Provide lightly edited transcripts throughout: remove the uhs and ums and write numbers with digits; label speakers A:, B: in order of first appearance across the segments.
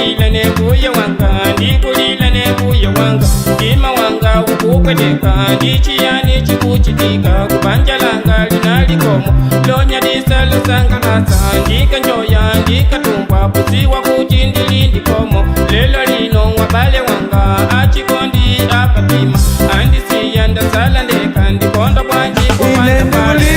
A: ndikulila nembuye wanga, ndikulila nembuye wanga, mtima wanga ukupweteka, ndichiyani chikuchitika, kubanja langa linalikomo, lonyadisa lusangalasa, ndikanjoya ndikatumbwa, pusiwa kuti ndilindikomo, lelo lino wabale wanga, achikondi apatima, andisiya ndasala ndeka, ndikondo bwanji kumanda pale.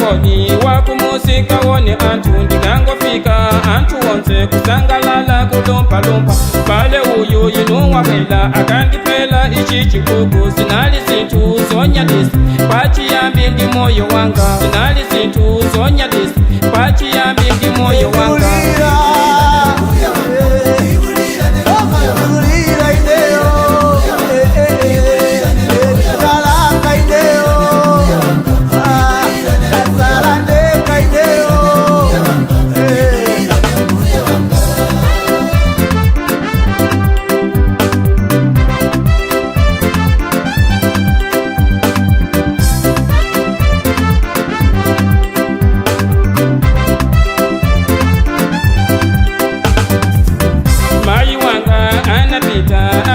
A: Woni wakumusika woni antu ndikangofika antu wonse kusangalala kulumpa lumpa bale uyu yinu wabela akandipela ichi chikuku sinali sintu zonyadisi pachiyambi ndi moyo wanga sinali sintu zonyadisi pachiyambi ndi moyo wanga.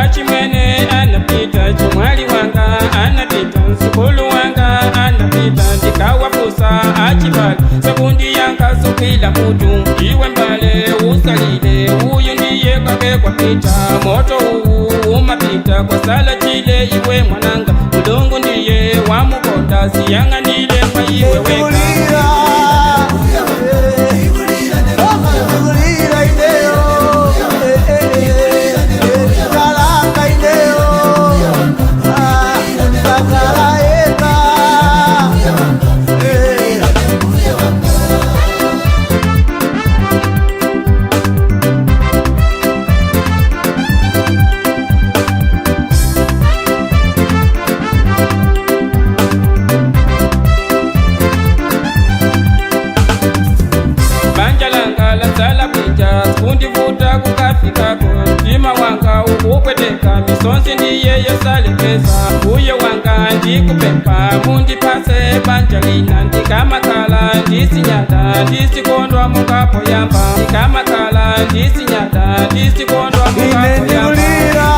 A: Achimene anapita, chumwali wanga anapita, msukulu wanga anapita, ndikawapusa achibali, sakundi yanga sukila mutu, iwe mbale usalile, uyu ndiye kake kwa pita, moto umapita, kwa sala chile iwe mwananga, mulungu ndiye wamukonda, siyanga nile kwa iwe weka. Kundivuta kukafikako, mtima wanga ukupweteka, misonzi ndiye yosalekeza, uye wanga ndikupepa, mundipase banjalina, ndikamakala ndisinyata, ndisikondwa mukapo yamba, ndikamakala ndisinyata, ndisikondwa mukapo yamba.